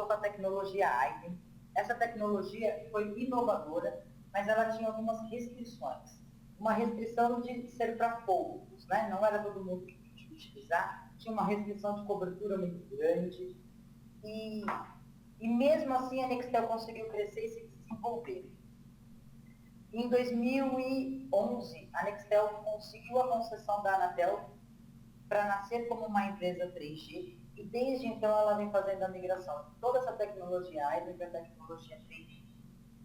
começou com a tecnologia AIDE. Essa tecnologia foi inovadora, mas ela tinha algumas restrições. Uma restrição de ser para poucos, né? Não era todo mundo que podia utilizar, tinha uma restrição de cobertura muito grande, e mesmo assim a Nextel conseguiu crescer e se desenvolver. Em 2011, a Nextel conseguiu a concessão da Anatel para nascer como uma empresa 3G, e desde então ela vem fazendo a migração de toda essa tecnologia AIDA para a tecnologia 3G.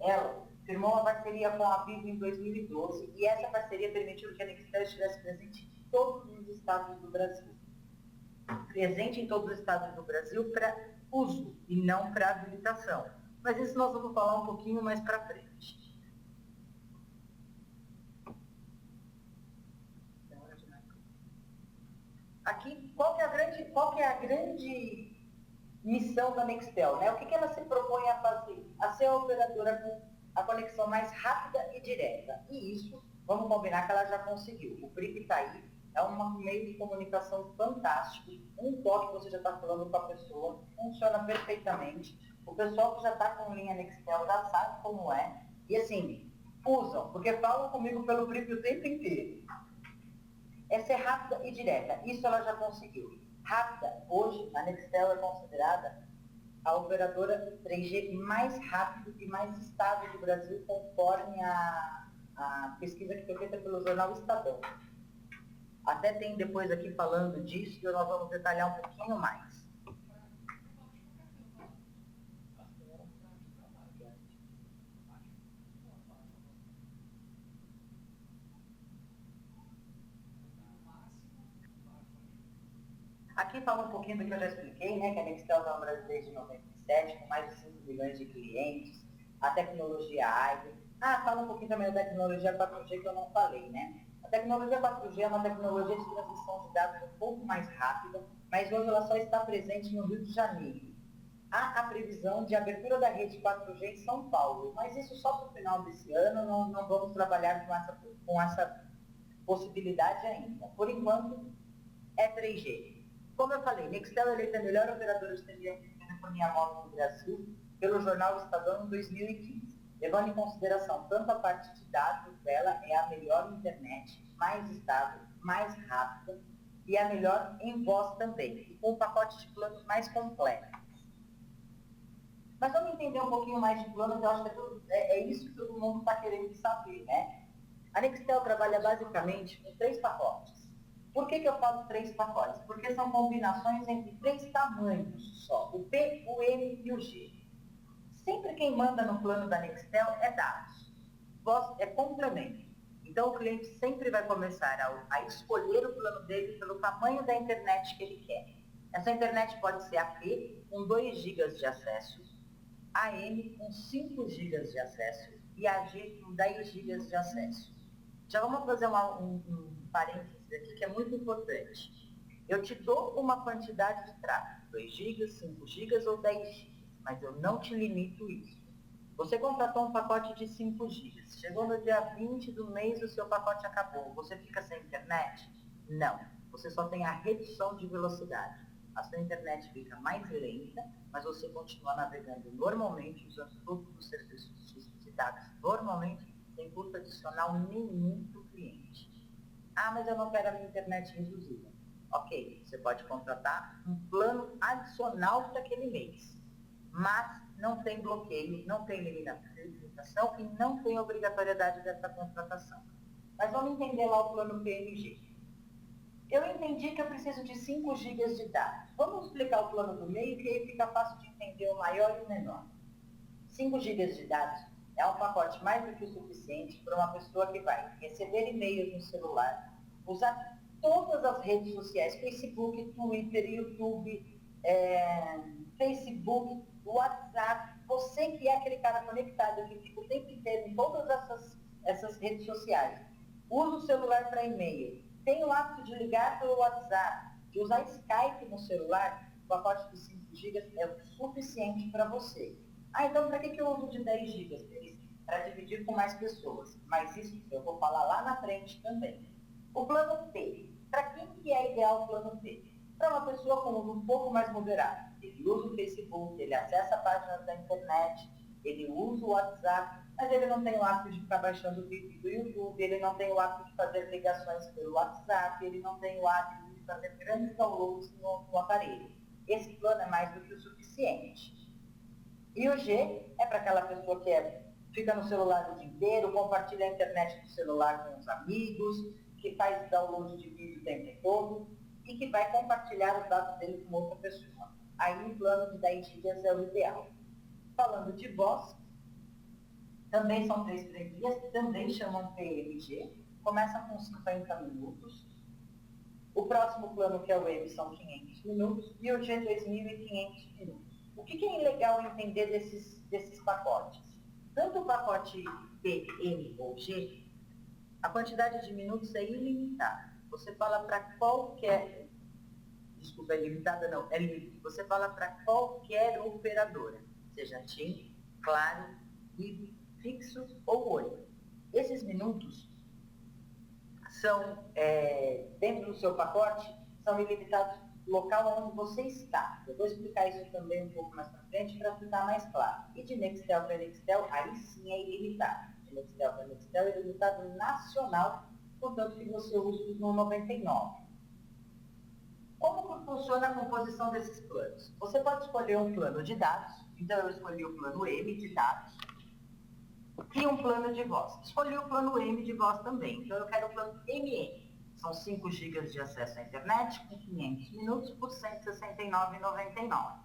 Ela firmou uma parceria com a Vivo em 2012, e essa parceria permitiu que a Nextel estivesse presente em todos os estados do Brasil. Presente em todos os estados do Brasil para uso e não para habilitação. Mas isso nós vamos falar um pouquinho mais para frente. Aqui, qual que é a grande missão da Nextel, né? O que ela se propõe a fazer? A ser a operadora com a conexão mais rápida e direta. E isso, vamos combinar que ela já conseguiu. O PRIP está aí, é um meio de comunicação fantástico. Um toque você já está falando com a pessoa, funciona perfeitamente. O pessoal que já está com linha Nextel já sabe como é. E assim, usam, porque falam comigo pelo PRIP o tempo inteiro. É ser rápida e direta. Isso ela já conseguiu. Rápida, hoje a Nextel é considerada a operadora 3G mais rápida e mais estável do Brasil, conforme a pesquisa que foi feita pelo jornal Estadão. Até tem depois aqui falando disso, que nós vamos detalhar um pouquinho mais. Aqui fala um pouquinho do que eu já expliquei, né, que a Nextel está no Brasil desde 97, com mais de 5 milhões de clientes, a tecnologia AIDE. Fala um pouquinho também da tecnologia 4G que eu não falei, né? A tecnologia 4G é uma tecnologia de transmissão de dados um pouco mais rápida, mas hoje ela só está presente no Rio de Janeiro. Há a previsão de abertura da rede 4G em São Paulo, mas isso só para o final desse ano, não vamos trabalhar com essa possibilidade ainda. Por enquanto, é 3G. Como eu falei, Nextel é eleita a melhor operadora de telefonia móvel do Brasil pelo jornal Estadão em 2015, levando em consideração tanto a parte de dados dela é a melhor internet, mais estável, mais rápida e a melhor em voz também, e com um pacote de planos mais completo. Mas vamos entender um pouquinho mais de planos, eu acho que é isso que todo mundo está querendo saber, né? A Nextel trabalha basicamente com 3 pacotes. Por que eu falo 3 pacotes? Porque são combinações entre 3 tamanhos só, o P, o M e o G. Sempre quem manda no plano da Nextel é dados, voz é complemento. Então o cliente sempre vai começar a escolher o plano dele pelo tamanho da internet que ele quer. Essa internet pode ser AP com 2 GB de acesso, AM com 5 GB de acesso e AG com 10 GB de acesso. Já vamos fazer um parênteses aqui que é muito importante. Eu te dou uma quantidade de tráfego, 2 GB, 5 GB ou 10 GB, mas eu não te limito isso. Você contratou um pacote de 5 GB, chegou no dia 20 do mês, o seu pacote acabou, você fica sem internet? Não, você só tem a redução de velocidade. A sua internet fica mais lenta, mas você continua navegando normalmente, usando todos os serviços solicitados normalmente, sem custo adicional nenhum para o cliente. Mas eu não quero a minha internet reduzida. Ok, você pode contratar um plano adicional para aquele mês, mas não tem bloqueio, não tem limitação e não tem obrigatoriedade dessa contratação. Mas vamos entender lá o plano PMG. Eu entendi que eu preciso de 5 GB de dados. Vamos explicar o plano do meio, que aí fica fácil de entender o maior e o menor. 5 GB de dados é um pacote mais do que o suficiente para uma pessoa que vai receber e-mails no celular, usar todas as redes sociais, Facebook, Twitter, YouTube, Facebook, WhatsApp, você que é aquele cara conectado, que fica o tempo inteiro em todas essas redes sociais, usa o celular para e-mail, tem o hábito de ligar pelo WhatsApp, de usar Skype no celular, o pacote de 5 GB é o suficiente para você. Então para que eu uso de 10 GB? Para dividir com mais pessoas. Mas isso eu vou falar lá na frente também. O plano P. Para quem que é ideal o plano P? Para uma pessoa com uso um pouco mais moderado. ele usa o Facebook, ele acessa páginas da internet, ele usa o WhatsApp, mas ele não tem o hábito de ficar baixando o vídeo do YouTube, ele não tem o hábito de fazer ligações pelo WhatsApp, ele não tem o hábito de fazer grandes downloads no aparelho. Esse plano é mais do que o suficiente. E o G é para aquela pessoa que fica no celular o dia inteiro, compartilha a internet do celular com os amigos, que faz download de vídeo o tempo todo e que vai compartilhar os dados dele com outra pessoa. Aí um plano de 10 GB é o ideal. Falando de voz, também são 3 franquias, também chamam PMG, começa com 50 minutos. O próximo plano, que é o M, são 500 minutos e o G, 2.500 minutos. O que é legal entender desses pacotes? Tanto o pacote P, M ou G, a quantidade de minutos é ilimitada. Você fala para qualquer... Desculpa, é ilimitada não, é limitada. Você fala para qualquer operadora, seja TIM, Claro, Vivo, Fixo ou Oi. Esses minutos são, dentro do seu pacote, são ilimitados no local onde você está. Eu vou explicar isso também um pouco mais para frente para ficar mais claro. E de Nextel para Nextel, aí sim é ilimitado. De Nextel para Nextel é ilimitado nacional, portanto que você usa no 99. Como funciona a composição desses planos? Você pode escolher um plano de dados, então eu escolhi o plano M de dados, e um plano de voz. Escolhi o plano M de voz também, então eu quero o plano MM. São 5 GB de acesso à internet com 500 minutos por R$ 169,99.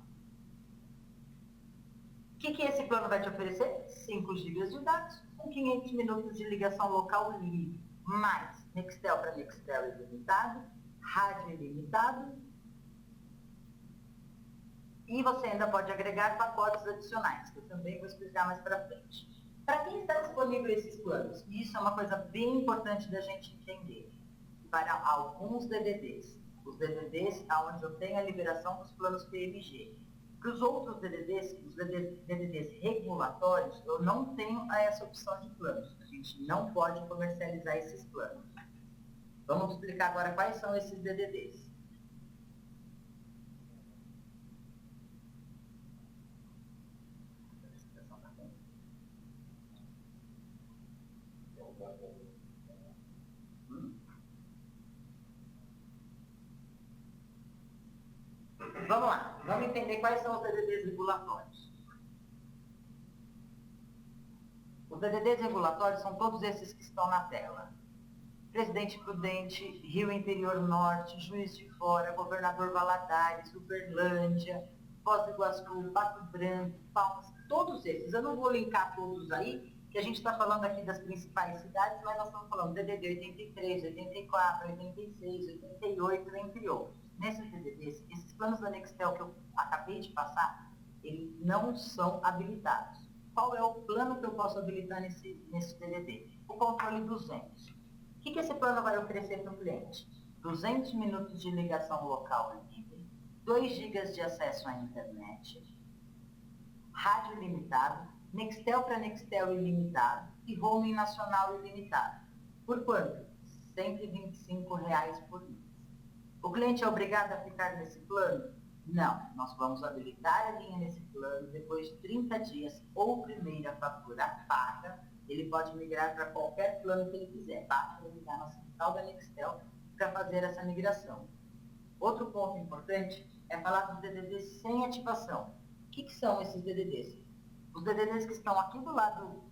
O que esse plano vai te oferecer? 5 GB de dados com 500 minutos de ligação local livre, mais Nextel para Nextel ilimitado, rádio ilimitado, e você ainda pode agregar pacotes adicionais, que eu também vou explicar mais para frente. Para quem está disponível esses planos? E isso é uma coisa bem importante da gente entender. Para alguns DDDs, os DDDs onde eu tenho a liberação dos planos PMG. Para os outros DDDs, os DDDs regulatórios, eu não tenho essa opção de planos. A gente não pode comercializar esses planos. Vamos explicar agora quais são esses DDDs. Vamos lá, vamos entender quais são os DDDs regulatórios. Os DDDs regulatórios são todos esses que estão na tela. Presidente Prudente, Rio Interior Norte, Juiz de Fora, Governador Valadares, Uberlândia, Foz do Iguaçu, Pato Branco, Palmas, todos esses. Eu não vou linkar todos aí, que a gente está falando aqui das principais cidades, mas nós estamos falando DDD 83, 84, 86, 88, entre outros. Nesses DDDs, esses planos da Nextel que eu acabei de passar, eles não são habilitados. Qual é o plano que eu posso habilitar nesse DDD? O controle 200. O que esse plano vai oferecer para o cliente? 200 minutos de ligação local livre, 2 GB de acesso à internet, rádio ilimitado, Nextel para Nextel ilimitado e roaming nacional ilimitado. Por quanto? R$ 125 por mês. O cliente é obrigado a ficar nesse plano? Não, nós vamos habilitar a linha nesse plano, depois de 30 dias ou primeira fatura paga, ele pode migrar para qualquer plano que ele quiser. Basta ligar na central da Nextel para fazer essa migração. Outro ponto importante é falar dos DDDs sem ativação. O que são esses DDDs? Os DDDs que estão aqui do lado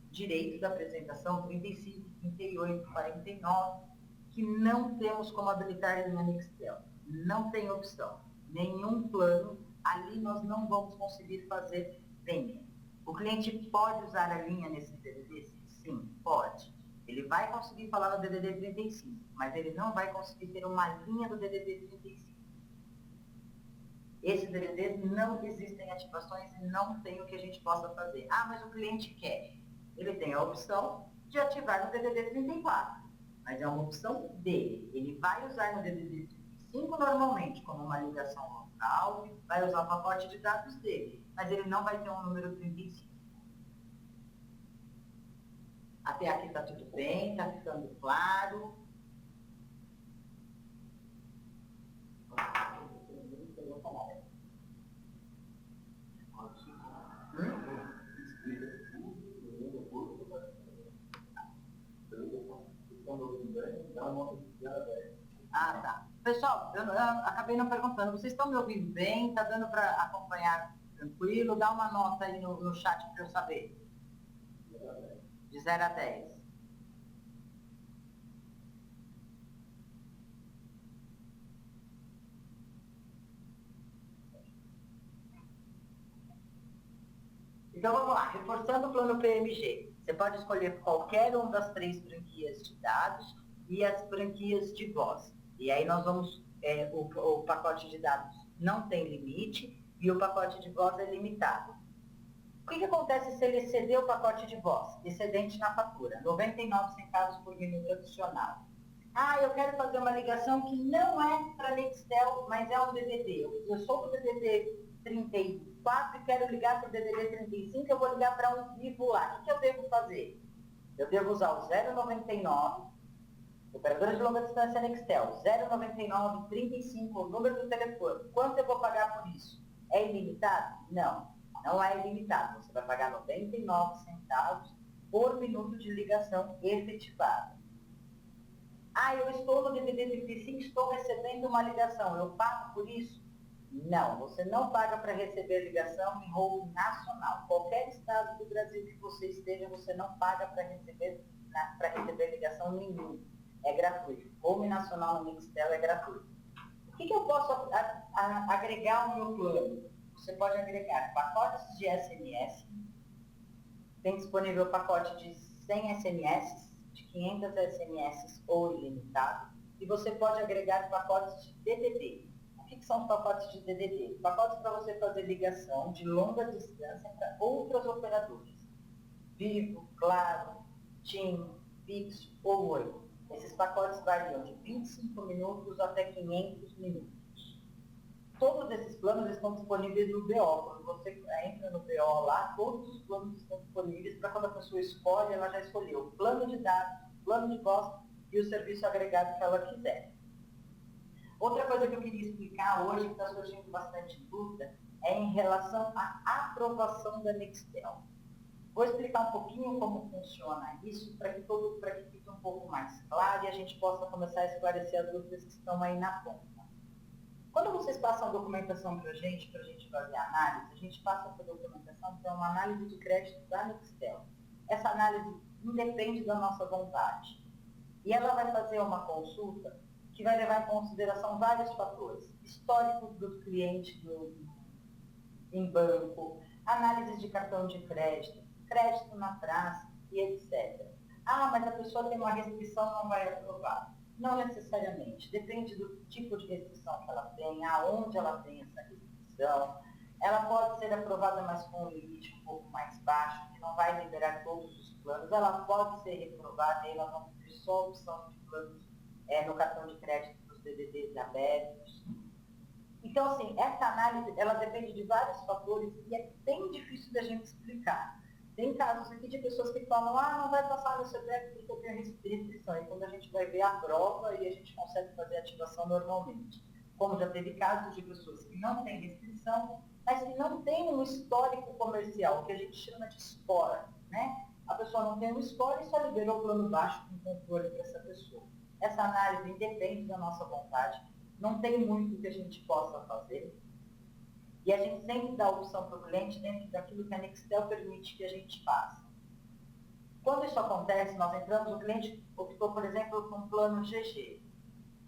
direito da apresentação, 35, 38, 49, que não temos como habilitar na Nextel. Não tem opção. Nenhum plano, ali nós não vamos conseguir fazer venda. O cliente pode usar a linha nesses DDDs? Sim, pode. Ele vai conseguir falar no DDD 35, mas ele não vai conseguir ter uma linha do DDD 35. Esses DDDs não existem ativações e não tem o que a gente possa fazer. Ah, mas o cliente quer. Ele tem a opção de ativar no DDD 34, mas é uma opção dele. Ele vai usar no DDD 35 normalmente como uma ligação local, vai usar o pacote de dados dele, mas ele não vai ter um número 35. Até aqui está tudo bem, está ficando claro. Ah, tá. Pessoal, eu acabei não perguntando, vocês estão me ouvindo bem? Está dando para acompanhar tranquilo? Dá uma nota aí no chat para eu saber. De 0 a 10. Então vamos lá, reforçando o plano PMG. Você pode escolher qualquer uma das 3 franquias de dados e as franquias de voz. E aí nós vamos, o pacote de dados não tem limite e o pacote de voz é limitado. O que acontece se ele exceder o pacote de voz? Excedente na fatura, 99 centavos por minuto adicional. Ah, eu quero fazer uma ligação que não é para Nextel, mas é um DDD. Eu sou do DDD 34 e quero ligar para o DDD 35, eu vou ligar para um vivo lá. O que eu devo fazer? Eu devo usar o 099, operadora de longa distância Nextel, 099 35, o número do telefone. Quanto eu vou pagar por isso? É ilimitado? Não, não é ilimitado. Você vai pagar 99 centavos por minuto de ligação efetivada. Ah, eu estou no DDD 35, estou recebendo uma ligação, eu pago por isso? Não, você não paga para receber ligação em roaming nacional. Qualquer estado do Brasil que você esteja, você não paga para receber ligação nenhuma. É gratuito. Roaming nacional no Nextel é gratuito. O que eu posso agregar ao meu plano? Você pode agregar pacotes de SMS, tem disponível o pacote de 100 SMS, de 500 SMS ou ilimitado, e você pode agregar pacotes de DDD. O que são os pacotes de DDD? Pacotes para você fazer ligação de longa distância para outras operadoras. Vivo, Claro, TIM, Pix ou Oi. Esses pacotes variam de 25 minutos até 500 minutos. Todos esses planos estão disponíveis no BO. Quando você entra no BO lá, todos os planos estão disponíveis para quando a pessoa escolhe, ela já escolheu o plano de dados, o plano de voz e o serviço agregado que ela quiser. Outra coisa que eu queria explicar hoje, que está surgindo bastante dúvida, é em relação à aprovação da Nextel. Vou explicar um pouquinho como funciona isso para que fique um pouco mais claro e a gente possa começar a esclarecer as dúvidas que estão aí na ponta. Quando vocês passam a documentação para a gente fazer a análise, a gente passa essa documentação para uma análise de crédito da Nextel. Essa análise independe da nossa vontade. E ela vai fazer uma consulta que vai levar em consideração vários fatores. Histórico do cliente em banco, análise de cartão de crédito, crédito na praça e etc. Ah, mas a pessoa tem uma restrição, não vai aprovar. Não necessariamente. Depende do tipo de restrição que ela tem, aonde ela tem essa restrição. Ela pode ser aprovada, mas com um limite um pouco mais baixo, que não vai liberar todos os planos. Ela pode ser reprovada e ela não ter só a opção de planos no cartão de crédito dos DDDs abertos. Então, assim, essa análise, ela depende de vários fatores e é bem difícil da gente explicar. Tem casos aqui de pessoas que falam, não vai passar no CPF porque eu tenho restrição. E quando a gente vai ver a prova e a gente consegue fazer a ativação normalmente. Como já teve casos de pessoas que não têm restrição, mas que não têm um histórico comercial, que a gente chama de score, né? A pessoa não tem um score e só liberou o plano baixo com controle para essa pessoa. Essa análise independe da nossa vontade, não tem muito que a gente possa fazer. E a gente sempre dá a opção para o cliente dentro daquilo que a Nextel permite que a gente faça. Quando isso acontece, nós entramos, o cliente optou, por exemplo, com um plano GG.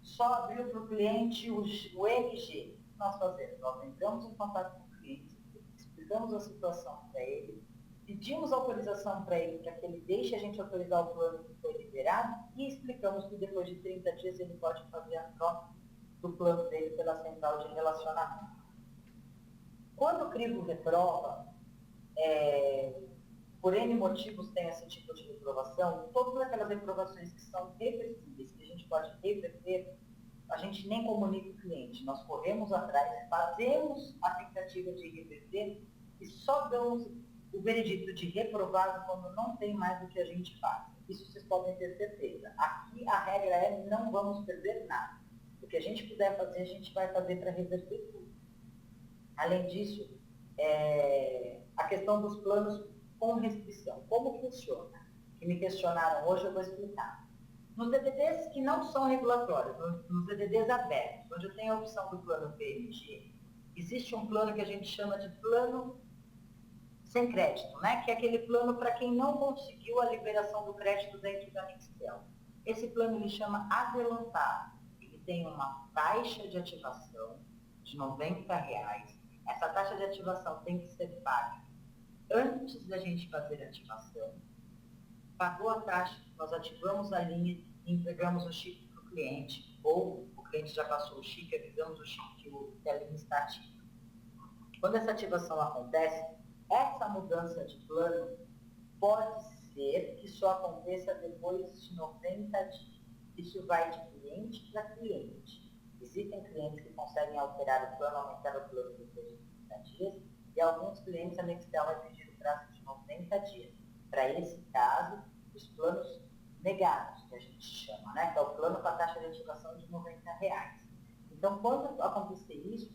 Só abriu para o cliente o MG. O que nós fazemos? Nós entramos em contato com o cliente, explicamos a situação para ele, pedimos autorização para ele, para que ele deixe a gente autorizar o plano que foi liberado e explicamos que depois de 30 dias ele pode fazer a troca do plano dele pela central de relacionamento. Quando o crivo reprova, por N motivos tem esse tipo de reprovação, todas aquelas reprovações que são reversíveis, que a gente pode reverter, a gente nem comunica o cliente. Nós corremos atrás, fazemos a tentativa de reverter e só damos o veredito de reprovado quando não tem mais o que a gente faz. Isso vocês podem ter certeza. Aqui a regra é não vamos perder nada. O que a gente puder fazer, a gente vai fazer para reverter tudo. Além disso, a questão dos planos com restrição. Como funciona? Que me questionaram hoje, eu vou explicar. Nos DDDs que não são regulatórios, nos DDDs abertos, onde eu tenho a opção do plano PMG, existe um plano que a gente chama de plano sem crédito, né? Que é aquele plano para quem não conseguiu a liberação do crédito dentro da Nextel. Esse plano ele chama adelantado. Ele tem uma taxa de ativação de R$ 90. Essa taxa de ativação tem que ser paga antes da gente fazer a ativação. Pagou a taxa, nós ativamos a linha e entregamos o chip para o cliente, ou o cliente já passou o chip, avisamos o chip que a linha está ativa. Quando essa ativação acontece, essa mudança de plano pode ser que só aconteça depois de 90 dias. Isso vai de cliente para cliente. Existem clientes que conseguem alterar o plano, aumentar o plano depois de 90 dias, e alguns clientes a Nextel vai pedir o prazo de 90 dias. Para esse caso, os planos negados, que a gente chama, né? Que é o plano com a taxa de ativação de R$ 90. Então, quando acontecer isso,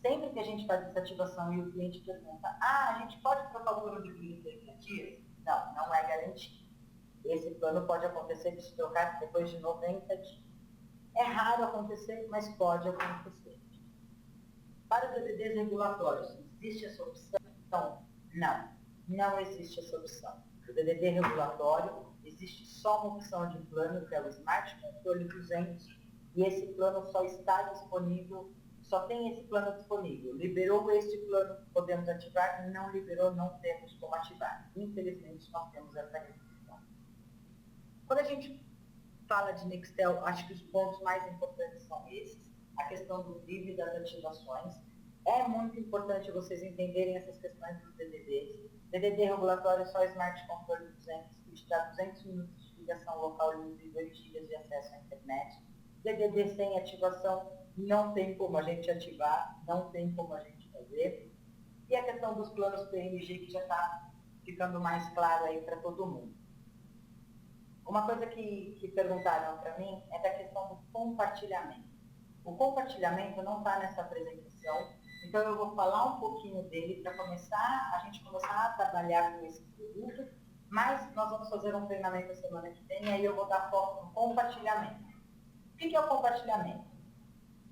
sempre que a gente faz essa ativação e o cliente pergunta, a gente pode trocar o plano de 30 dias? Não, não é garantido. Esse plano pode acontecer de se trocar depois de 90 dias. É raro acontecer, mas pode acontecer. Para os DDDs regulatórios, existe essa opção? Não, não existe essa opção. O DDD regulatório, existe só uma opção de plano, que é o Smart Controle 200, e esse plano só está disponível, só tem esse plano disponível. Liberou este plano, podemos ativar, não liberou, não temos como ativar. Infelizmente, nós temos essa restrição. Quando a gente fala de Nextel, acho que os pontos mais importantes são esses. A questão do livre das ativações. É muito importante vocês entenderem essas questões dos DDDs. DDD regulatório só Smart Controle 200, que te dá 200 minutos de ligação local livre e 2 GB de acesso à internet. DDD sem ativação, não tem como a gente ativar, não tem como a gente fazer. E a questão dos planos PMG, que já está ficando mais claro aí para todo mundo. Uma coisa que perguntaram para mim é da questão do compartilhamento. O compartilhamento não está nessa apresentação, então eu vou falar um pouquinho dele para a gente começar a trabalhar com esse produto, mas nós vamos fazer um treinamento a semana que vem e aí eu vou dar foco no compartilhamento. O que é o compartilhamento?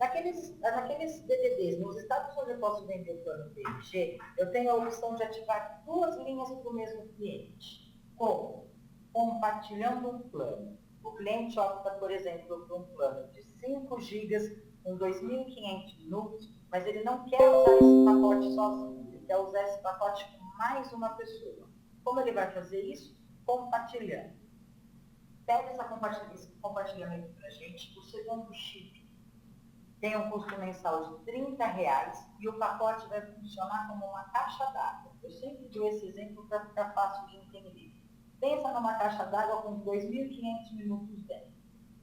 Naqueles DDDs, nos estados onde eu posso vender o plano PMG, eu tenho a opção de ativar 2 linhas para o mesmo cliente. Como? Compartilhando um plano. O cliente opta, por exemplo, por um plano de 5 GB com 2.500 minutos, mas ele não quer usar esse pacote sozinho, ele quer usar esse pacote com mais uma pessoa. Como ele vai fazer isso? Compartilhando. Pega esse compartilhamento para a gente. O segundo chip tem um custo mensal de R$ 30 e o pacote vai funcionar como uma caixa d'água. Eu sempre dou esse exemplo para ficar fácil de entender. Pensa numa caixa d'água com 2.500 minutos dentro.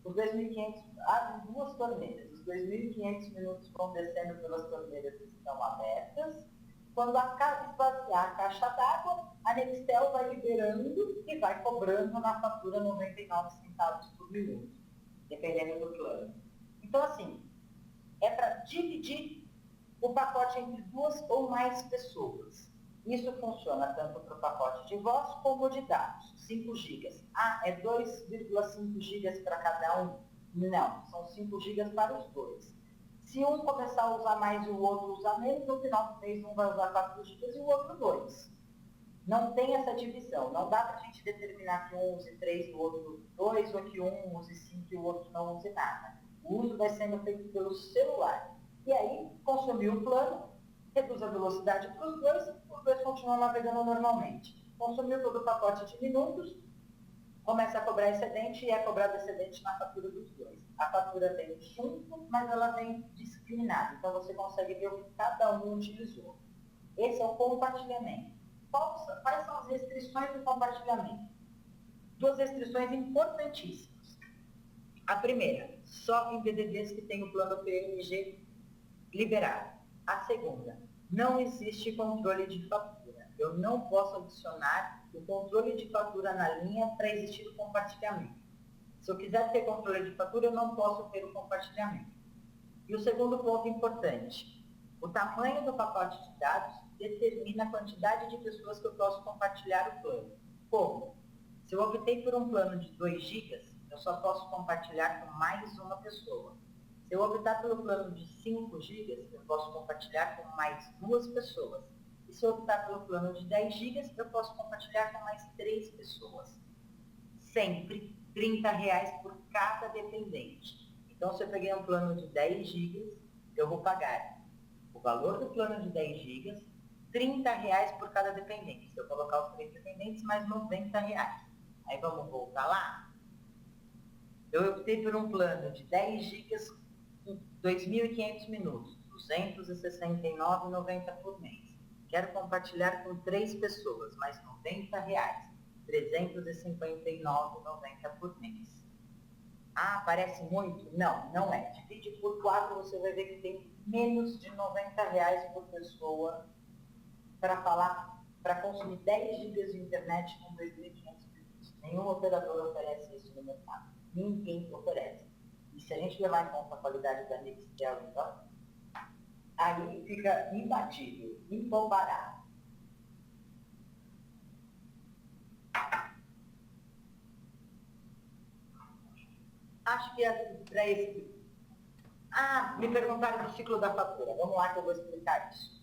Os 2.500 abrem 2 torneiras. Os 2.500 minutos vão descendo pelas torneiras que estão abertas. Quando esvaziar a caixa d'água, a Nextel vai liberando e vai cobrando na fatura 99 centavos por minuto, dependendo do plano. Então, assim, é para dividir o pacote entre 2 ou mais pessoas. Isso funciona tanto para o pacote de voz como de dados, 5 GB. É 2,5 GB para cada um? Não, são 5 GB para os dois. Se um começar a usar mais e o outro usar menos, no final do mês um vai usar 4 GB e o outro 2. Não tem essa divisão, não dá para a gente determinar que um use 3 e o outro 2, ou que um use 5 e o outro não use nada. O uso vai sendo feito pelo celular. E aí, consumiu o plano, reduz a velocidade para os dois continuam navegando normalmente. Consumiu todo o pacote de minutos, começa a cobrar excedente e é cobrado excedente na fatura dos dois. A fatura vem junto, mas ela vem discriminada. Então, você consegue ver o que cada um utilizou. Esse é o compartilhamento. Quais são as restrições do compartilhamento? 2 restrições importantíssimas. A primeira, só em DDDs que tem o plano PMG liberado. A segunda, não existe controle de fatura. Eu não posso adicionar o controle de fatura na linha para existir o compartilhamento. Se eu quiser ter controle de fatura, eu não posso ter o compartilhamento. E o segundo ponto importante, o tamanho do pacote de dados determina a quantidade de pessoas que eu posso compartilhar o plano. Como? Se eu optei por um plano de 2 GB, Eu só posso compartilhar com mais uma pessoa. Se eu optar pelo plano de 5 GB, eu posso compartilhar com mais 2 pessoas. E se eu optar pelo plano de 10 GB, eu posso compartilhar com mais 3 pessoas. Sempre R$ 30 por cada dependente. Então, se eu peguei um plano de 10 GB, eu vou pagar o valor do plano de 10 GB, R$ 30 por cada dependente. Se eu colocar os 3 dependentes, mais R$ 90. Aí vamos voltar lá. Eu optei por um plano de 10 GB, 2.500 minutos, R$ 269,90 por mês. Quero compartilhar com 3 pessoas, mais R$ 90, R$ 359,90 por mês. Ah, parece muito? Não, não é. Divide por 4, você vai ver que tem menos de R$ 90 por pessoa para falar, para consumir 10 GB de internet com 2.500 minutos. Nenhum operador oferece isso no mercado. Ninguém oferece. E se a gente levar em conta a qualidade da Nextel, então, aí fica imbatível, incomparável. Acho que é para esse. Ah, me perguntaram do ciclo da fatura. Vamos lá que eu vou explicar isso.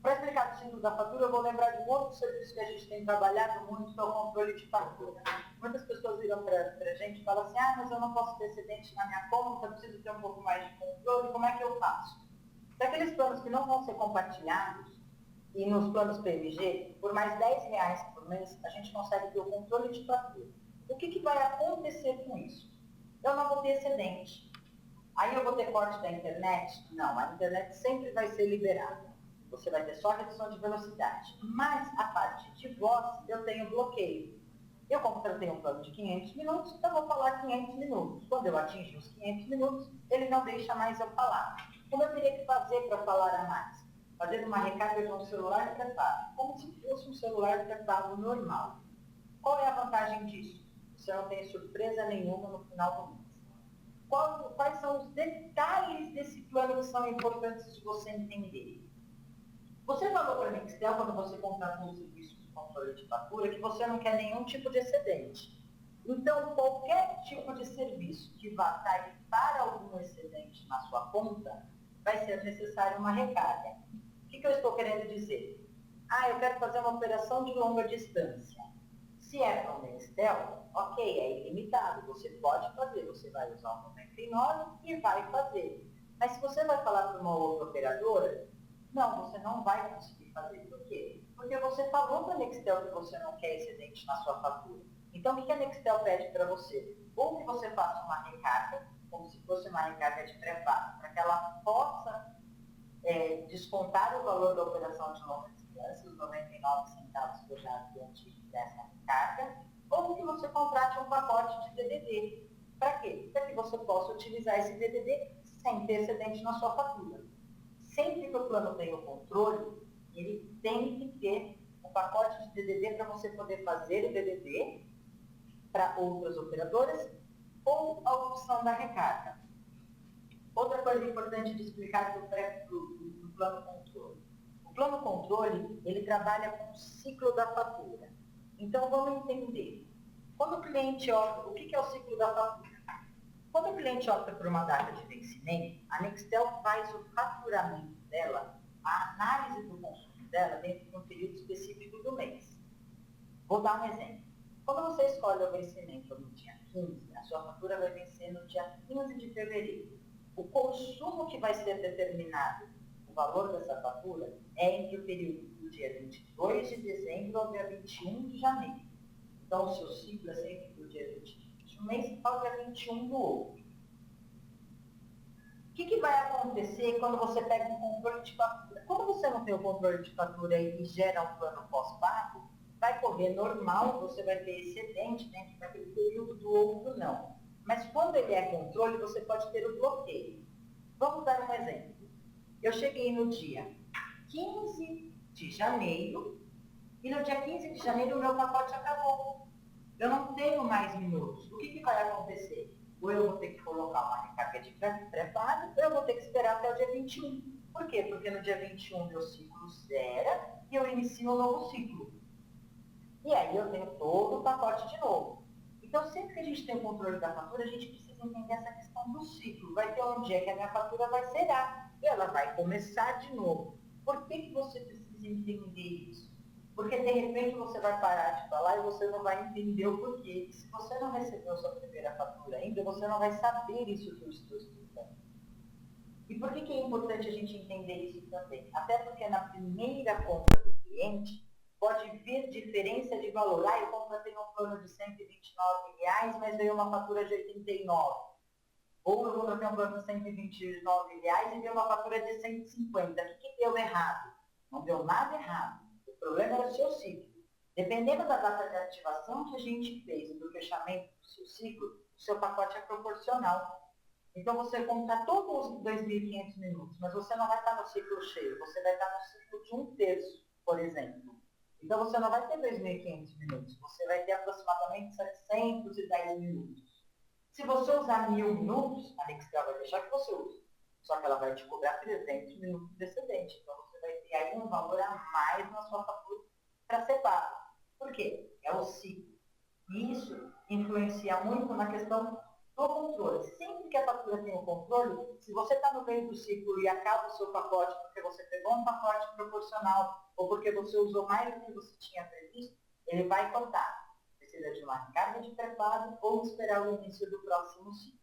Para explicar o ciclo da fatura, eu vou lembrar de um outro serviço que a gente tem trabalhado muito, que é o controle de fatura. Muitas pessoas viram para a gente e falam assim, mas eu não posso ter excedente na minha conta, eu preciso ter um pouco mais de controle, como é que eu faço? Daqueles planos que não vão ser compartilhados, e nos planos PMG, por mais R$ 10 por mês, a gente consegue ter o controle de fatura. O que vai acontecer com isso? Eu não vou ter excedente. Aí eu vou ter corte da internet? Não, a internet sempre vai ser liberada. Você vai ter só redução de velocidade. Mas a parte de voz, eu tenho bloqueio. Eu contratei um plano de 500 minutos, eu vou falar 500 minutos. Quando eu atingir os 500 minutos, ele não deixa mais eu falar. Como eu teria que fazer para falar a mais? Fazer uma recarga de um celular pré-pago, como se fosse um celular pré-pago normal. Qual é a vantagem disso? Você não tem surpresa nenhuma no final do mês. Quais são os detalhes desse plano que são importantes de você entender? Você falou para a Nextel, quando você contratou um serviço de controle de fatura, que você não quer nenhum tipo de excedente. Então, qualquer tipo de serviço que vá cair para algum excedente na sua conta, vai ser necessário uma recarga. O que eu estou querendo dizer? Eu quero fazer uma operação de longa distância. Se é para o Nextel, ok, é ilimitado, você pode fazer, você vai usar o 99 e vai fazer. Mas se você vai falar para uma outra operadora, não, você não vai conseguir fazer. Por quê? Porque você falou para a Nextel que você não quer excedente na sua fatura. Então, o que a Nextel pede para você? Ou que você faça uma recarga, como se fosse uma recarga de pré-pago, para que ela possa descontar o valor da operação de longa distância, os 99 centavos que eu já havia antes dessa recarga, ou que você contrate um pacote de DDD. Para quê? Para que você possa utilizar esse DDD sem ter excedente na sua fatura. Sempre que o plano tem o controle, ele tem que ter um pacote de DDD para você poder fazer o DDD para outras operadoras ou a opção da recarga. Outra coisa importante de explicar do plano controle. O plano controle, ele trabalha com o ciclo da fatura. Então, vamos entender. Quando o cliente opta, o que é o ciclo da fatura? Quando o cliente opta por uma data de vencimento, a Nextel faz o faturamento dela, a análise do consumo dela dentro de um período específico do mês. Vou dar um exemplo. Quando você escolhe o vencimento no dia 15, a sua fatura vai vencer no dia 15 de fevereiro. O consumo que vai ser determinado, o valor dessa fatura, é entre o período do dia 22 de dezembro ao dia 21 de janeiro. Então, o seu ciclo é sempre do dia 20 de um mês ao dia 21 do outro. O que vai acontecer quando você pega um controle de fatura? Quando você não tem o controle de fatura e gera um plano pós-pago, vai correr normal, você vai ter excedente dentro daquele período, do outro não. Mas quando ele é controle, você pode ter o bloqueio. Vamos dar um exemplo. Eu cheguei no dia 15 de janeiro e no dia 15 de janeiro o meu pacote acabou. Eu não tenho mais minutos. O que vai acontecer? Ou eu vou ter que colocar uma recarga de pré-pago, ou eu vou ter que esperar até o dia 21. Por quê? Porque no dia 21 meu ciclo zera e eu inicio um novo ciclo. E aí eu tenho todo o pacote de novo. E Então, sempre que a gente tem o controle da fatura, a gente precisa entender essa questão do ciclo. Vai ter um dia que a minha fatura vai zerar e ela vai começar de novo. Por que você precisa entender isso? Porque, de repente, você vai parar de falar e você não vai entender o porquê. E se você não recebeu sua primeira fatura ainda, você não vai saber isso que eu estou explicando. E por que é importante a gente entender isso também? Até porque na primeira compra do cliente, pode vir diferença de valor. Ah, eu contratei um plano de R$ 129, mas veio uma fatura de 89. Ou eu contratei um plano de R$ 129 e veio uma fatura de 150. O que deu errado? Não deu nada errado. O problema era o seu ciclo. Dependendo da data de ativação que a gente fez e do fechamento do seu ciclo, o seu pacote é proporcional. Então, você contratou os 2.500 minutos, mas você não vai estar no ciclo cheio, você vai estar no ciclo de 1/3, por exemplo. Então, você não vai ter 2.500 minutos, você vai ter aproximadamente 710 minutos. Se você usar 1.000 minutos, a Nextel vai deixar que você use. Só que ela vai te cobrar 300 minutos de excedente. Então, você vai ter aí um valor a mais na sua fatura para ser pago. Por quê? É o ciclo. E isso influencia muito na questão do controle. Sempre que a fatura tem o controle, se você está no meio do ciclo e acaba o seu pacote porque você pegou um pacote proporcional ou porque você usou mais do que você tinha previsto, ele vai contar. Precisa de uma recarga de preparo ou esperar o início do próximo ciclo.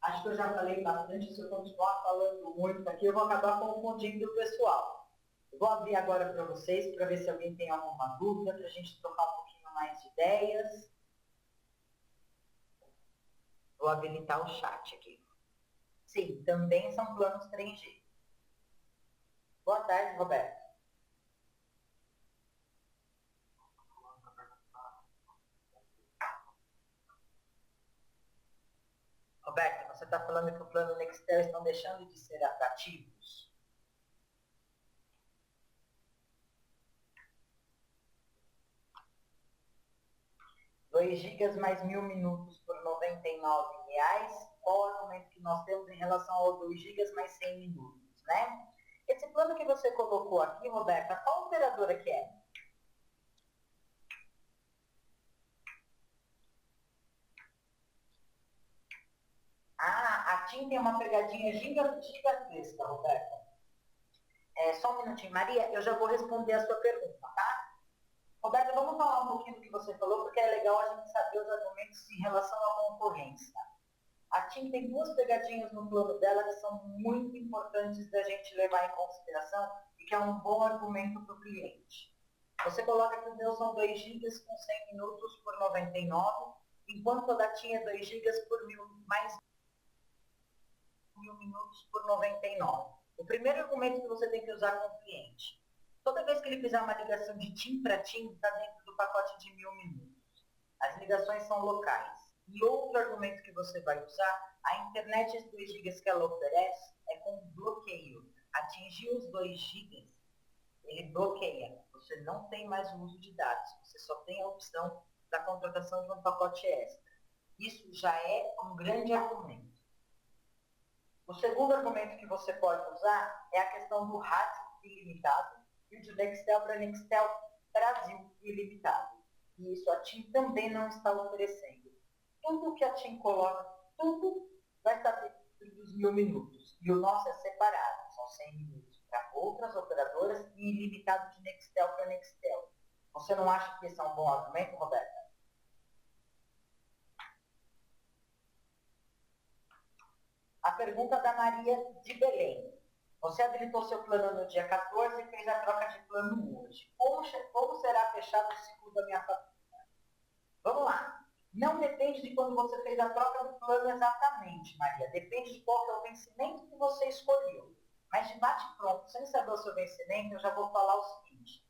Acho que eu já falei bastante, se eu continuar falando muito aqui, eu vou acabar confundindo o pessoal. Eu vou abrir agora para vocês, para ver se alguém tem alguma dúvida, para a gente trocar um pouquinho mais de ideias. Vou habilitar o chat aqui. Sim, também são planos 3G. Boa tarde, Roberto. Roberto, você está falando que o plano Nextel estão deixando de ser atrativos? R$ 2 mais 1.000 minutos por R$ 99, qual o argumento que nós temos em relação ao 2 GB mais 100 minutos, né? Esse plano que você colocou aqui, Roberta, qual operadora que é? Ah, a TIM tem uma pegadinha gigantesca, Roberta. Só um minutinho, Maria, eu já vou responder a sua pergunta, tá? Roberta, vamos falar um pouquinho do que você falou, porque é legal a gente saber os argumentos em relação à concorrência. A TIM tem 2 pegadinhas no plano dela que são muito importantes da gente levar em consideração e que é um bom argumento para o cliente. Você coloca que o meu são 2 GB com 100 minutos por 99, enquanto a da TIM é 2 GB por mais 1.000 minutos por 99. O primeiro argumento que você tem que usar com o cliente. Toda vez que ele fizer uma ligação de TIM para TIM, está dentro do pacote de 1.000 minutos. As ligações são locais. E outro argumento que você vai usar, a internet de 2 GB que ela oferece é com bloqueio. Atingir os 2 GB, ele bloqueia. Você não tem mais o uso de dados. Você só tem a opção da contratação de um pacote extra. Isso já é um grande argumento. O segundo argumento que você pode usar é a questão do rádio ilimitado e o de Nextel para Nextel Brasil ilimitado. E isso a TIM também não está oferecendo. Tudo que a TIM coloca, tudo vai estar dentro dos 1.000 minutos. E o nosso é separado, são 100 minutos para outras operadoras e ilimitado de Nextel para Nextel. Você não acha que esse é um bom argumento, Roberta? A pergunta da Maria de Belém. Você habilitou seu plano no dia 14 e fez a troca de plano hoje. Como será fechado o ciclo da minha fatura? Vamos lá. Não depende de quando você fez a troca do plano exatamente, Maria. Depende de qual é o vencimento que você escolheu. Mas de bate-pronto, sem saber o seu vencimento, eu já vou falar o seguinte.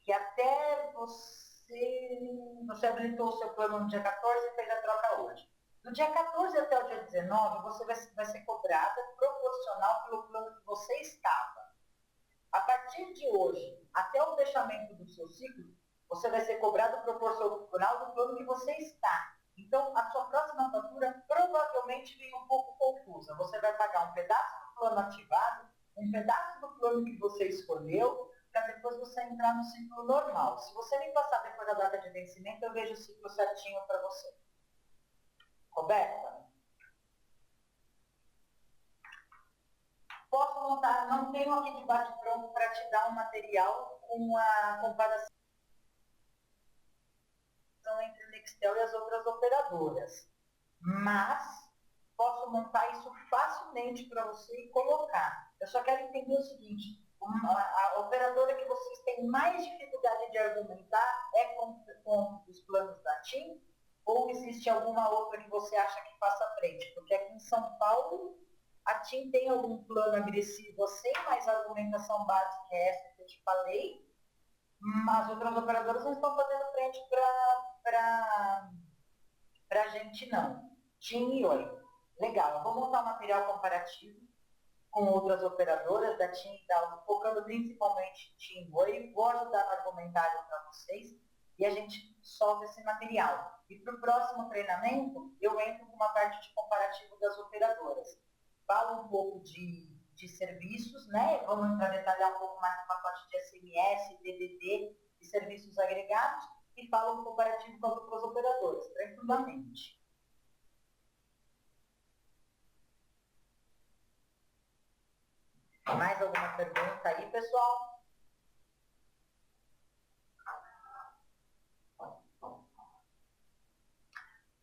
Que até você habilitou o seu plano no dia 14 e fez a troca hoje. Do dia 14 até o dia 19, você vai ser cobrada proporcional pelo plano que você estava. A partir de hoje, até o fechamento do seu ciclo, você vai ser cobrado proporcional do plano que você está. Então, a sua próxima fatura provavelmente vem um pouco confusa. Você vai pagar um pedaço do plano ativado, um pedaço do plano que você escolheu, para depois você entrar no ciclo normal. Se você me passar depois da data de vencimento, eu vejo o ciclo certinho para você. Roberta? Posso montar, não tenho aqui de bate-pronto para te dar um material com a comparação entre o Nextel e as outras operadoras. Mas posso montar isso facilmente para você e colocar. Eu só quero entender o seguinte, a operadora que vocês têm mais dificuldade de argumentar é com os planos da TIM ou existe alguma outra que você acha que faça frente? Porque aqui em São Paulo, a TIM tem algum plano agressivo sem mais argumentação básica, que é essa que eu te falei, mas outras operadoras não estão fazendo frente para a gente, não. TIM e Oi. Legal, eu vou montar um material comparativo com outras operadoras da TIM e da Oi, focando principalmente em TIM e Oi. Vou ajudar no argumentário para vocês e a gente solta esse material. E para o próximo treinamento, eu entro com uma parte de comparativo das operadoras. Falo um pouco de serviços, né? Vamos entrar detalhar um pouco mais no pacote de SMS, DDD e serviços agregados e falo um comparativo com as outras operadoras, tranquilamente. Mais alguma pergunta aí, pessoal?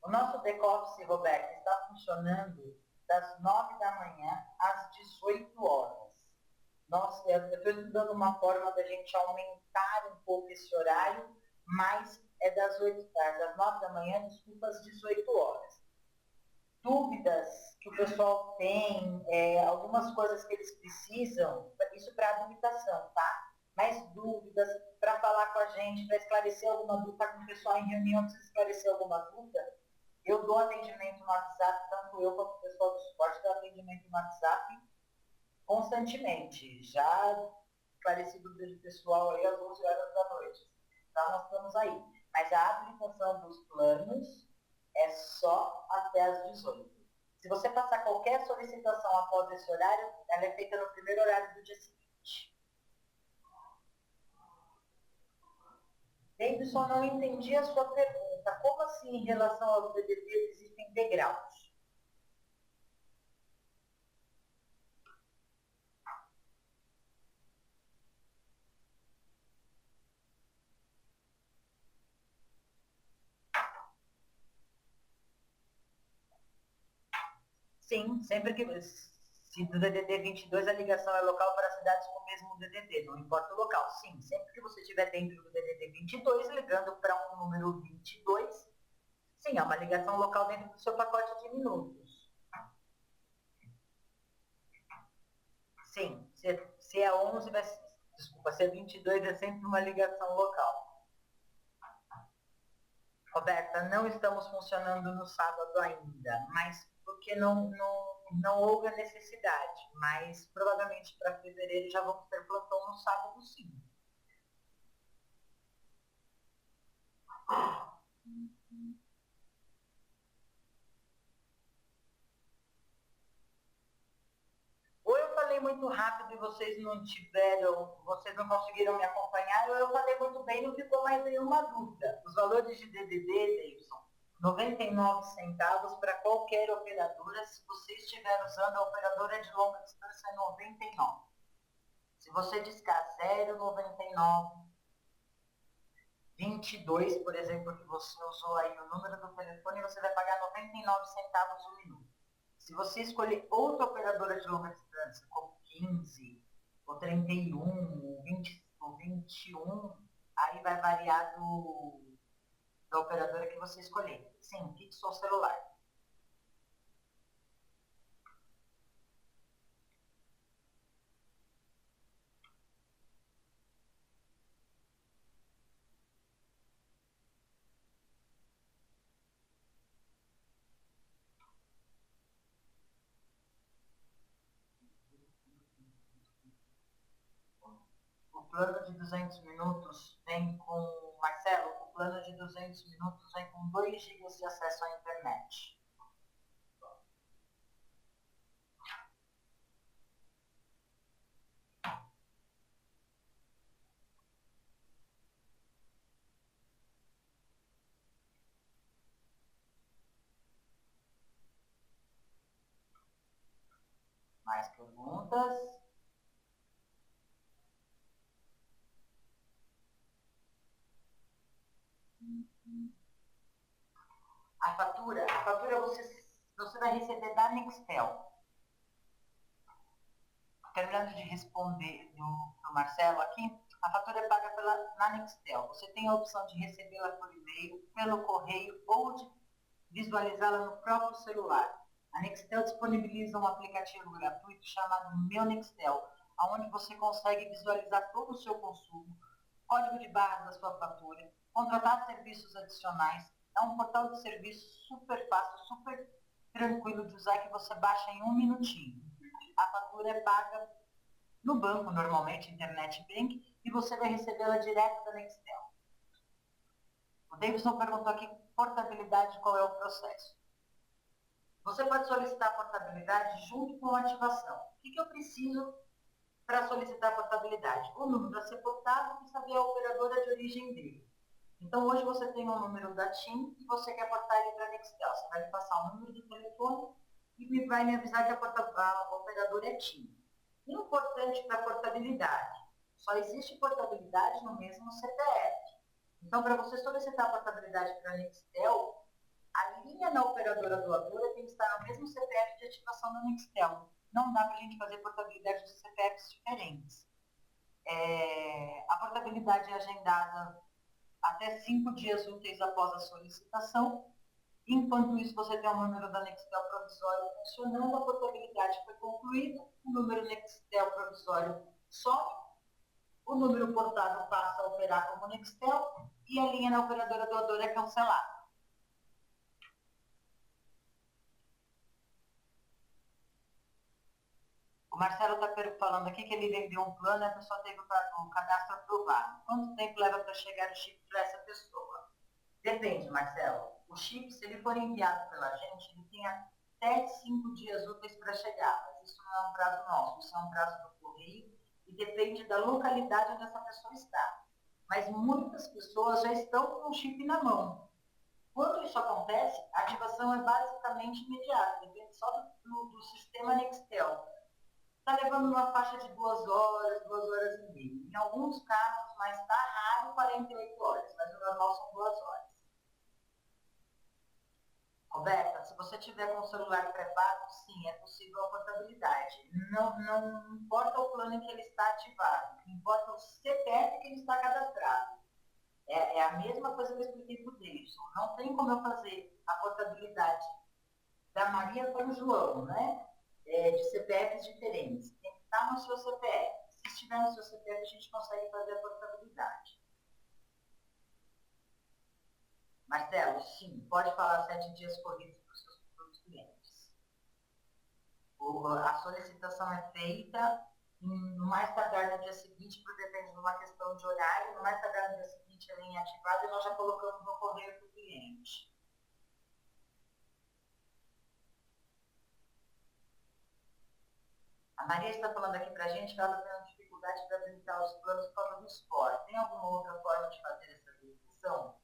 O nosso back-office, Roberto, está funcionando das 9 da manhã às 18 horas. Eu estou estudando uma forma da gente aumentar um pouco esse horário, mas é das 9 da manhã, desculpa, às 18 horas. Dúvidas que o pessoal tem, algumas coisas que eles precisam, isso para habilitação, tá? Mais dúvidas, para falar com a gente, para esclarecer alguma dúvida, com o pessoal em reunião, precisa esclarecer alguma dúvida, eu dou atendimento no WhatsApp, tanto eu quanto o pessoal do suporte dou atendimento no WhatsApp constantemente. Já esclareci dúvida de pessoal aí às 11 horas da noite. Então, nós estamos aí. Mas a habilitação dos planos é só até às 18. Se você passar qualquer solicitação após esse horário, ela é feita no primeiro horário do dia seguinte. Davidson, não entendi a sua pergunta. Como assim, em relação aos DDD, existem degraus? Sim, sempre que... Se do DDD 22 a ligação é local para cidades com o mesmo DDD, não importa o local. Sim, sempre que você estiver dentro do DDD 22, ligando para um número 22, sim, é uma ligação local dentro do seu pacote de minutos. Sim, se é 11, se é 22, é sempre uma ligação local. Roberta, não estamos funcionando no sábado ainda, mas porque não houve a necessidade, mas provavelmente para fevereiro já vamos ter plantão no sábado, sim. Ou eu falei muito rápido e vocês não conseguiram me acompanhar, ou eu falei muito bem e não ficou mais nenhuma dúvida. Os valores de DDD, Davidson, 99 centavos para qualquer operadora. Se você estiver usando a operadora de longa distância, é 99. Se você discar 0,99, 22, por exemplo, que você usou aí o número do telefone, você vai pagar 99 centavos o minuto. Se você escolher outra operadora de longa distância, como 15, ou 31, ou 21, aí vai variar da operadora que você escolher. Sim, fixo ou celular. O plano de 200 minutos vem com... Marcelo, o plano de 200 minutos vem com 2 GB de acesso à internet. Mais perguntas? A fatura você vai receber da Nextel. Terminando de responder do Marcelo aqui, a fatura é paga na Nextel. Você tem a opção de recebê-la por e-mail, pelo correio ou de visualizá-la no próprio celular. A Nextel disponibiliza um aplicativo gratuito chamado Meu Nextel, onde você consegue visualizar todo o seu consumo, código de barras da sua fatura, contratar serviços adicionais. É um portal de serviço super fácil, super tranquilo de usar, que você baixa em 1 minutinho. A fatura é paga no banco, normalmente, Internet Bank, e você vai recebê-la direto da Nextel. O Davidson perguntou aqui, portabilidade, qual é o processo? Você pode solicitar a portabilidade junto com a ativação. O que eu preciso para solicitar a portabilidade? O número a ser portado e saber a operadora de origem dele. Então, hoje você tem um número da TIM e você quer portar ele para a Nextel. Você vai me passar o número do telefone e vai me avisar que a operadora é TIM. Importante para a portabilidade, só existe portabilidade no mesmo CPF. Então, para você solicitar a portabilidade para a Nextel, a linha da operadora doadora tem que estar no mesmo CPF de ativação da Nextel. Não dá para a gente fazer portabilidade de CPFs diferentes. A portabilidade é agendada até 5 dias úteis após a solicitação. Enquanto isso, você tem o número da Nextel provisório funcionando, a portabilidade foi concluída, o número Nextel provisório some, o número portado passa a operar como Nextel e a linha na operadora doadora é cancelada. O Marcelo está falando aqui que ele vendeu um plano e a pessoa teve o cadastro aprovado. Quanto tempo leva para chegar o chip para essa pessoa? Depende, Marcelo. O chip, se ele for enviado pela gente, ele tem até 5 dias úteis para chegar. Mas isso não é um prazo nosso, isso é um prazo do correio e depende da localidade onde essa pessoa está. Mas muitas pessoas já estão com o chip na mão. Quando isso acontece, a ativação é basicamente imediata, depende só do sistema Nextel. Está levando uma faixa de 2 horas, 2 horas e meia. Em alguns casos, mas está raro, 48 horas, mas o normal são 2 horas. Roberta, se você tiver com o celular pré-pago, sim, é possível a portabilidade. Não importa o plano em que ele está ativado, importa o CPF que ele está cadastrado. É a mesma coisa que eu expliquei para o Davidson. Não tem como eu fazer a portabilidade da Maria para o João, né? De CPFs diferentes. Tem que estar no seu CPF. Se estiver no seu CPF, a gente consegue fazer a portabilidade. Marcelo, sim, pode falar 7 dias corridos para os seus futuros clientes. A solicitação é feita no mais tardar no dia seguinte, porque depende de uma questão de horário, no mais tardar no dia seguinte ela é ativada e nós já colocamos no correio para o cliente. A Maria está falando aqui para a gente que ela está tendo dificuldade para habilitar os planos por causa do score. Tem alguma outra forma de fazer essa habilitação?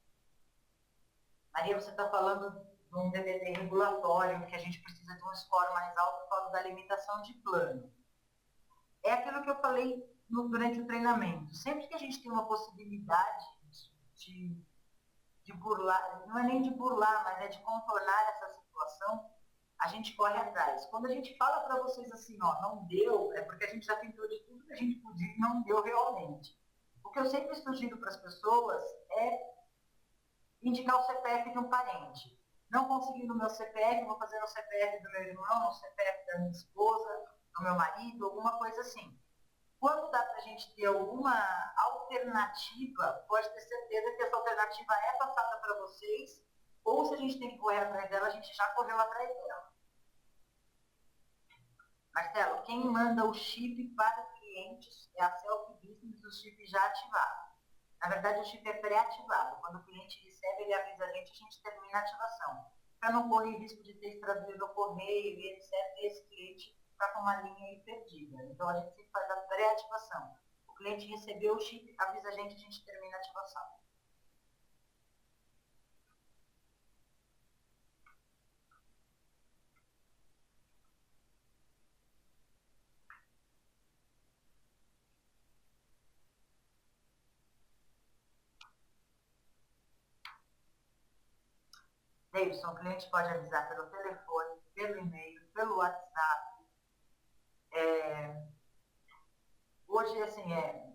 Maria, você está falando de um DVD regulatório, que a gente precisa de um score mais alto por causa da limitação de plano. É aquilo que eu falei durante o treinamento. Sempre que a gente tem uma possibilidade de burlar, não é nem de burlar, mas é de contornar essa situação, a gente corre atrás. Quando a gente fala para vocês assim, ó, não deu, é porque a gente já tentou de tudo que a gente podia e não deu realmente. O que eu sempre sugiro para as pessoas é indicar o CPF de um parente. Não consegui no meu CPF, vou fazer no CPF do meu irmão, no CPF da minha esposa, do meu marido, alguma coisa assim. Quando dá para a gente ter alguma alternativa, pode ter certeza que essa alternativa é passada para vocês, ou se a gente tem que correr atrás dela, a gente já correu atrás dela. Marcelo, quem manda o chip para clientes é a Self Business, o chip já ativado. Na verdade, o chip é pré-ativado. Quando o cliente recebe, ele avisa a gente termina a ativação. Para não correr risco de ter extravido no correio e etc., esse cliente está com uma linha aí perdida. Então, a gente sempre faz a pré-ativação. O cliente recebeu o chip, avisa a gente termina a ativação. Davidson, o cliente pode avisar pelo telefone, pelo e-mail, pelo WhatsApp. Hoje, assim,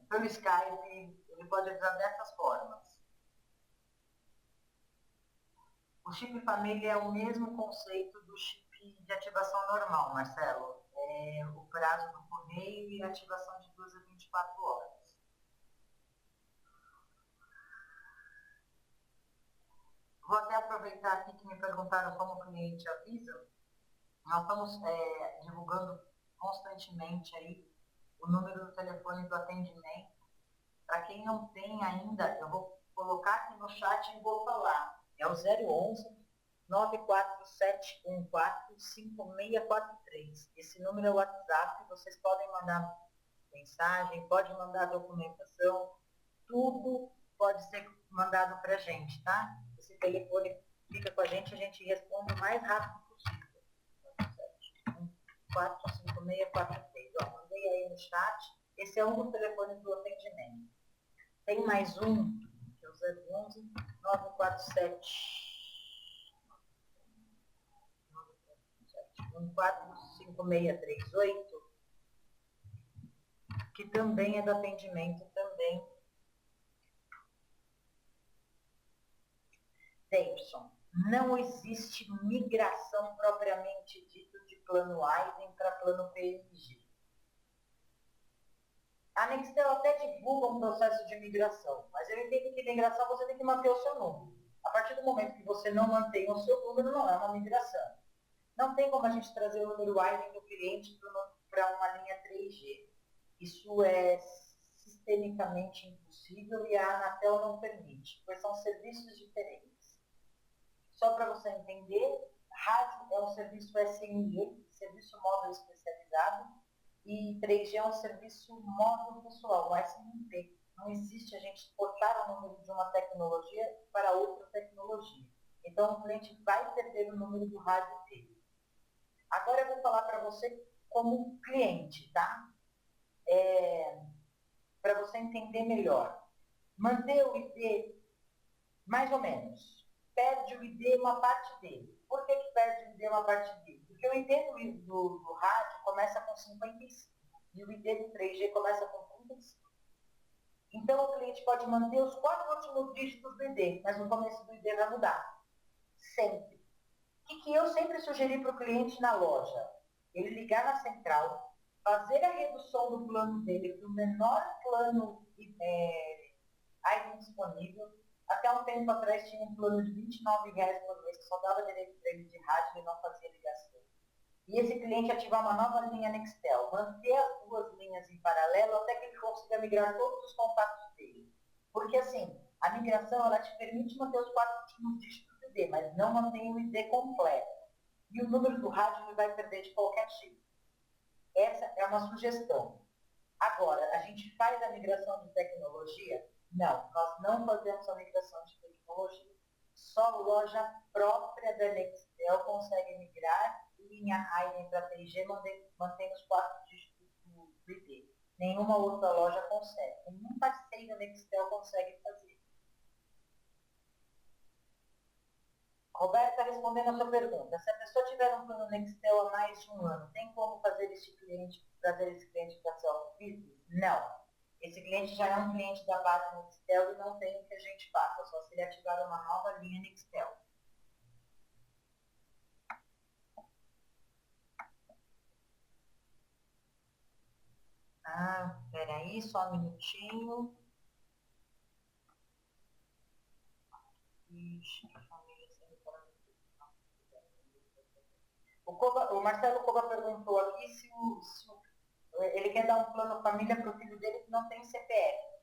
pelo Skype, ele pode avisar dessas formas. O chip família é o mesmo conceito do chip de ativação normal, Marcelo. É o prazo do correio e a ativação de 2 a 24 horas. Vou até aproveitar aqui que me perguntaram como o cliente avisa. Nós estamos divulgando constantemente aí o número do telefone do atendimento. Para quem não tem ainda, eu vou colocar aqui no chat e vou falar. É o 011 947145643. Esse número é o WhatsApp, vocês podem mandar mensagem, pode mandar documentação, tudo pode ser mandado para a gente, tá? Esse telefone fica com a gente responde o mais rápido possível. 45643. Mandei aí no chat. Esse é um dos telefones do atendimento. Tem mais um, que é o 011 947 145638, que também é do atendimento também. Davidson, não existe migração propriamente dita de plano Aizen para plano PMG. A Nextel até divulga um processo de migração, mas eu entendo que migração você tem que manter o seu número. A partir do momento que você não mantém o seu número, não é uma migração. Não tem como a gente trazer o número Aizen do cliente para uma linha 3G. Isso é sistemicamente impossível e a Anatel não permite, pois são serviços diferentes. Só para você entender, rádio é um serviço SME, serviço móvel especializado, e 3G é um serviço móvel pessoal, o SMP. Não existe a gente exportar o número de uma tecnologia para outra tecnologia. Então, o cliente vai perder o número do rádio dele. Agora eu vou falar para você como cliente, tá? Para você entender melhor. Manter o ID, mais ou menos. Perde o ID uma parte dele. Por que perde o ID uma parte dele? Porque o ID do rádio começa com 55 e o ID do 3G começa com 35. Então o cliente pode manter os 4 últimos dígitos do ID, mas no começo do ID vai mudar. Sempre. O que eu sempre sugeri para o cliente na loja? Ele ligar na central, fazer a redução do plano dele para o menor plano aí disponível. Até um tempo atrás tinha um plano de R$29 por mês, que só dava direito para ele de rádio e não fazia ligação. E esse cliente ativar uma nova linha Nextel, manter as duas linhas em paralelo até que ele consiga migrar todos os contatos dele. Porque assim, a migração ela te permite manter os 4 últimos dígitos do ID, mas não mantém o ID completo. E o número do rádio ele vai perder de qualquer jeito. Essa é uma sugestão. Agora, a gente faz a migração de tecnologia? Não, nós não fazemos a migração de tecnologia. Só loja própria da Nextel consegue migrar linha Aizen para 3G, mantém os 4 dígitos do ID. Nenhuma outra loja consegue. Nenhum parceiro da Nextel consegue fazer. Roberta, respondendo a sua pergunta, se a pessoa tiver um plano Nextel há mais de um ano, tem como trazer esse cliente para self-business? Não. Esse cliente já é um cliente da base Nextel e não tem o que a gente faça, só se ele ativar uma nova linha Nextel. Peraí, só um minutinho. O Marcelo Coba perguntou aqui se ele quer dar um plano família para o filho dele que não tem CPF.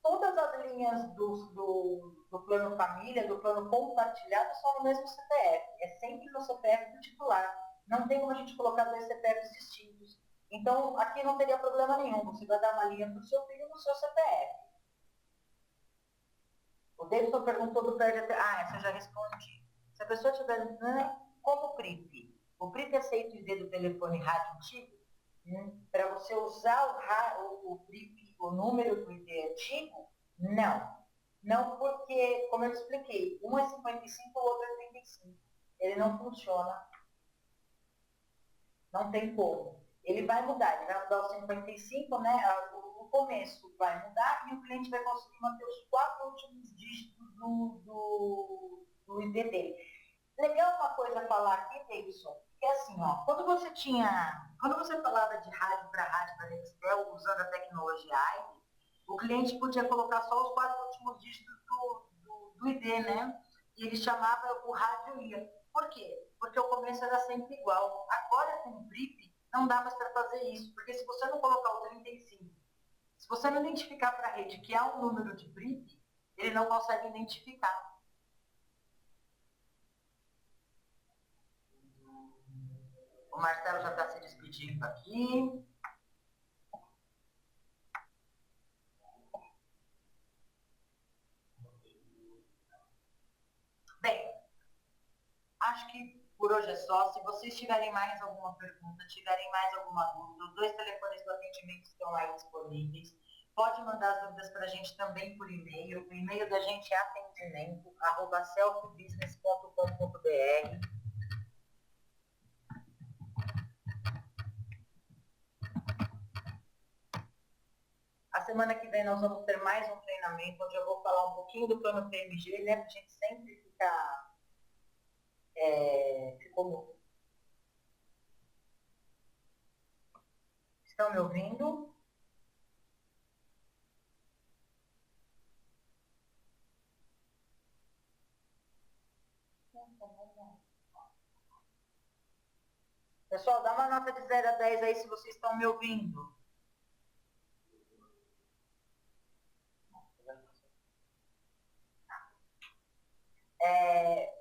Todas as linhas do plano família, do plano compartilhado, são no mesmo CPF. É sempre no CPF do titular. Não tem como a gente colocar 2 CPFs distintos. Então, aqui não teria problema nenhum. Você vai dar uma linha para o seu filho no seu CPF. O Davidson perguntou do PERD. Essa eu já respondi. Se a pessoa tiver como PRIP, o PRIP aceita o ID do telefone rádio antigo? Para você usar o PRIP, o número do ID antigo? Não. Não porque, como eu te expliquei, um é 55, o outro é 35. Ele não funciona, não tem como. Ele vai mudar o 55, né? O começo vai mudar e o cliente vai conseguir manter os 4 últimos dígitos do ID dele. Legal uma coisa a falar aqui, Davidson, que é assim, ó, quando você falava de rádio para Nextel, usando a tecnologia AI, o cliente podia colocar só os 4 últimos dígitos do ID, né? E ele chamava o rádio IA. Por quê? Porque o começo era sempre igual. Agora com o BIP, não dá mais para fazer isso, porque se você não colocar o 35, se você não identificar para a rede que há um número de BIP, ele não consegue identificar. O Marcelo já está se despedindo aqui. Bem, acho que por hoje é só. Se vocês tiverem mais alguma pergunta, tiverem mais alguma dúvida, os 2 telefones do atendimento estão aí disponíveis. Pode mandar as dúvidas para a gente também por e-mail. O e-mail da gente é atendimento@selfbusiness.com.br. A semana que vem nós vamos ter mais um treinamento, onde eu vou falar um pouquinho do plano PMG, né? Porque a gente sempre ficou. Estão me ouvindo? Pessoal, dá uma nota de 0 a 10 aí se vocês estão me ouvindo.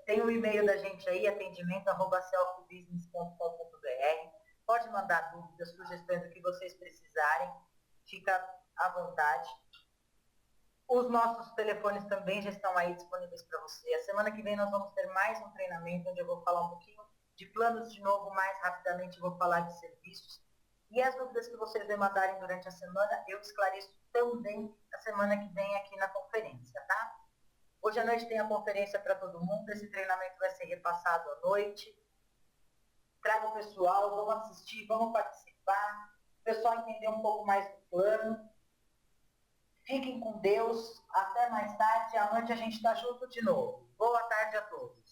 Tem o e-mail da gente aí, atendimento@selfbusiness.com.br. Pode mandar dúvidas, sugestões do que vocês precisarem. Fica à vontade. Os nossos telefones também já estão aí disponíveis para você. A semana que vem nós vamos ter mais um treinamento onde eu vou falar um pouquinho de planos de novo, mais rapidamente vou falar de serviços. E as dúvidas que vocês demandarem durante a semana, eu esclareço também a semana que vem aqui na conferência, tá? Hoje à noite tem a conferência para todo mundo, esse treinamento vai ser repassado à noite. Traga o pessoal, vamos assistir, vamos participar, o pessoal entender um pouco mais do plano. Fiquem com Deus, até mais tarde, à noite a gente está junto de novo. Boa tarde a todos.